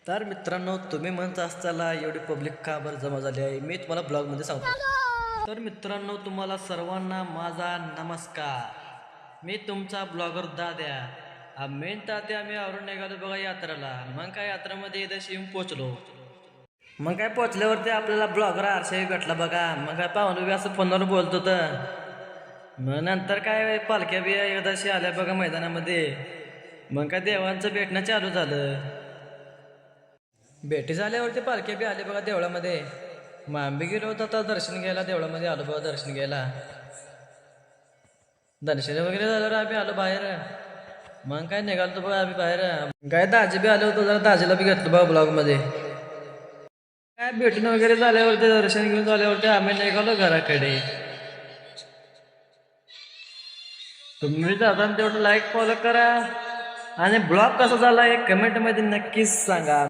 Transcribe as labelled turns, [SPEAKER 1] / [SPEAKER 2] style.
[SPEAKER 1] तर मित्रांनो, तुम्ही म्हणत असताना एवढी पब्लिक का बरं जमा झाली आहे, मी तुम्हाला ब्लॉगमध्ये सांगतो. तर मित्रांनो, तुम्हाला सर्वांना माझा नमस्कार. मी तुमचा ब्लॉगर दाद्या. मेन तात्या आम्ही आवरून निघालो बघा यात्रेला. मग काय यात्रेमध्ये इथं येऊन पोचलो. मग काय पोचल्यावरती आपल्याला ब्लॉगर आरशाही भेटला बघा. मग काय पाहुणे बी असं फोनवर बोलत होतं. मग नंतर काय पालख्या बी एकदाशी आल्या बघा मैदानामध्ये. मग काय देवांचं भेटणं चालू झालं. भेटी झाल्यावरती पालखी बी आली बघा देवळामध्ये. मग आम्ही गेलो होतो आता दर्शन घ्यायला, देवळामध्ये आलो बघा दर्शन घ्यायला. दर्शन वगैरे झाल्यावर आम्ही आलो बाहेर. मग काय निघालो बघा आम्ही बाहेर. काय दाजी बी आलो होतो, जरा दाजीला बी घेतलं बघा ब्लॉग मध्ये. काय भेटून वगैरे झाल्यावरती दर्शन घेऊन झाल्यावरती आम्ही निघालो घराकडे. तुम्ही जाताना तेवढं लाईक फॉलो करा आणि ब्लॉग कसा झाला हे कमेंट मध्ये नक्कीच सांगा.